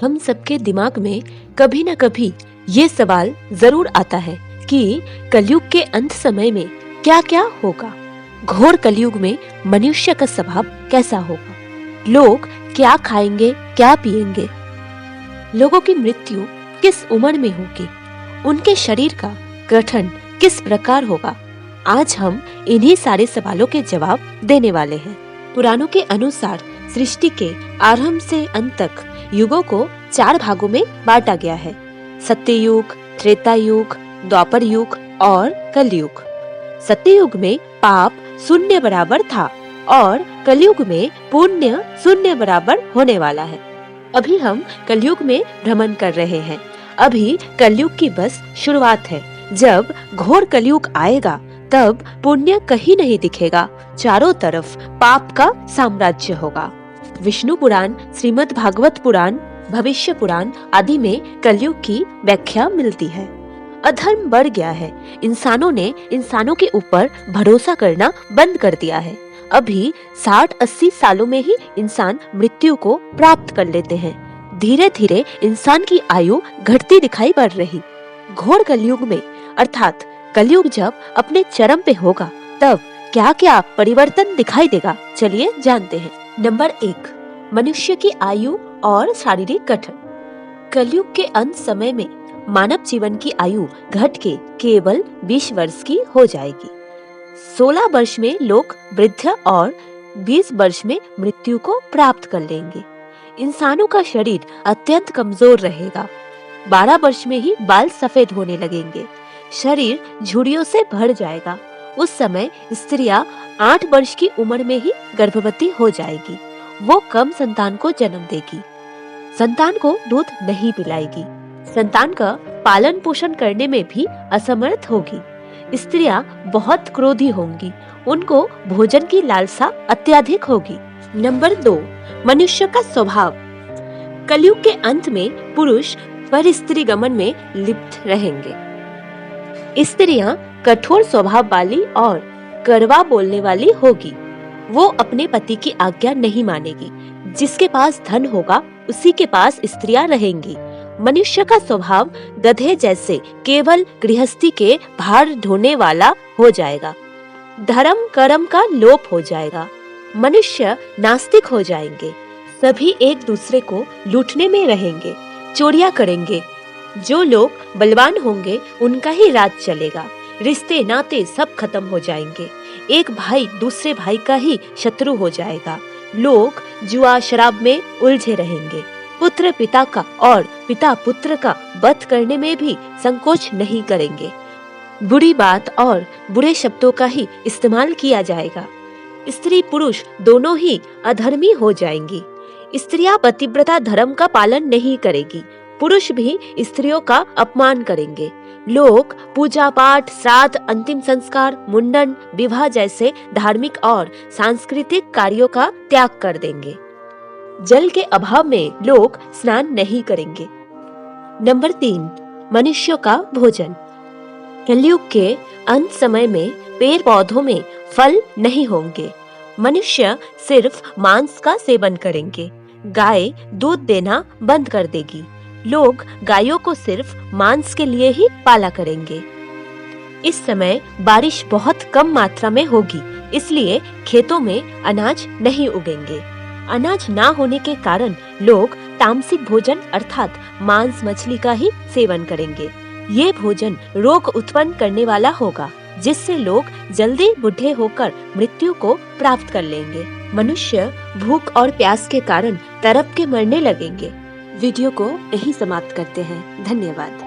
हम सबके दिमाग में कभी न कभी ये सवाल जरूर आता है कि कलयुग के अंत समय में क्या क्या होगा। घोर कलयुग में मनुष्य का स्वभाव कैसा होगा, लोग क्या खाएंगे क्या पिएंगे, लोगों की मृत्यु किस उम्र में होगी, उनके शरीर का गठन किस प्रकार होगा। आज हम इन्हीं सारे सवालों के जवाब देने वाले हैं। पुराणों के अनुसार सृष्टि के आरंभ से अंत तक युगों को 4 भागों में बांटा गया है। सत्ययुग, त्रेता युग, द्वापर युग और कलयुग। सत्ययुग में पाप शून्य बराबर था और कलयुग में पुण्य शून्य बराबर होने वाला है। अभी हम कलयुग में भ्रमण कर रहे हैं। अभी कलयुग की बस शुरुआत है। जब घोर कलयुग आएगा तब पुण्य कहीं नहीं दिखेगा, चारों तरफ पाप का साम्राज्य होगा। विष्णु पुराण, श्रीमद् भागवत पुराण, भविष्य पुराण आदि में कलयुग की व्याख्या मिलती है। अधर्म बढ़ गया है। इंसानों ने इंसानों के ऊपर भरोसा करना बंद कर दिया है। अभी 60-80 सालों में ही इंसान मृत्यु को प्राप्त कर लेते हैं। धीरे धीरे इंसान की आयु घटती दिखाई पड़ रही। घोर कलयुग में अर्थात कलयुग जब अपने चरम पे होगा तब क्या क्या परिवर्तन दिखाई देगा, चलिए जानते हैं। नंबर 1, मनुष्य की आयु और शारीरिक गठन। कलयुग के अंत समय में मानव जीवन की आयु घट के केवल 20 वर्ष की हो जाएगी। 16 वर्ष में लोग वृद्ध और 20 वर्ष में मृत्यु को प्राप्त कर लेंगे। इंसानों का शरीर अत्यंत कमजोर रहेगा। 12 वर्ष में ही बाल सफेद होने लगेंगे। शरीर झुर्रियों से भर जाएगा। उस समय स्त्रियां 8 वर्ष की उम्र में ही गर्भवती हो जाएगी। वो कम संतान को जन्म देगी। संतान को दूध नहीं पिलाएगी। संतान का पालन पोषण करने में भी असमर्थ होगी। स्त्रियां बहुत क्रोधी होंगी। उनको भोजन की लालसा अत्यधिक होगी। नंबर 2, मनुष्य का स्वभाव। कलयुग के अंत में पुरुष पर स्त्री गमन में लिप्त रहेंगे। स्त्रियां कठोर स्वभाव वाली और कड़वा बोलने वाली होगी। वो अपने पति की आज्ञा नहीं मानेगी। जिसके पास धन होगा उसी के पास स्त्रियां रहेंगी। मनुष्य का स्वभाव गधे जैसे केवल गृहस्थी के भार ढोने वाला हो जाएगा। धर्म कर्म का लोप हो जाएगा। मनुष्य नास्तिक हो जाएंगे। सभी एक दूसरे को लूटने में रहेंगे, चोरियां करेंगे। जो लोग बलवान होंगे उनका ही राज चलेगा। रिश्ते नाते सब खत्म हो जाएंगे। एक भाई दूसरे भाई का ही शत्रु हो जाएगा। लोग जुआ शराब में उलझे रहेंगे। पुत्र पिता का और पिता पुत्र का वध करने में भी संकोच नहीं करेंगे। बुरी बात और बुरे शब्दों का ही इस्तेमाल किया जाएगा। स्त्री पुरुष दोनों ही अधर्मी हो जाएंगी। स्त्रियां पतिव्रता धर्म का पालन नहीं करेगी। पुरुष भी स्त्रियों का अपमान करेंगे। लोग पूजा पाठ, श्राद्ध, अंतिम संस्कार, मुंडन, विवाह जैसे धार्मिक और सांस्कृतिक कार्यों का त्याग कर देंगे। जल के अभाव में लोग स्नान नहीं करेंगे। नंबर 3, मनुष्यों का भोजन। कलयुग के अंत समय में पेड़ पौधों में फल नहीं होंगे। मनुष्य सिर्फ मांस का सेवन करेंगे। गाय दूध देना बंद कर देगी। लोग गायों को सिर्फ मांस के लिए ही पाला करेंगे। इस समय बारिश बहुत कम मात्रा में होगी, इसलिए खेतों में अनाज नहीं उगेंगे। अनाज ना होने के कारण लोग तामसिक भोजन अर्थात मांस मछली का ही सेवन करेंगे। ये भोजन रोग उत्पन्न करने वाला होगा, जिससे लोग जल्दी बूढ़े होकर मृत्यु को प्राप्त कर लेंगे। मनुष्य भूख और प्यास के कारण तड़प के मरने लगेंगे। वीडियो को यहीं समाप्त करते हैं। धन्यवाद।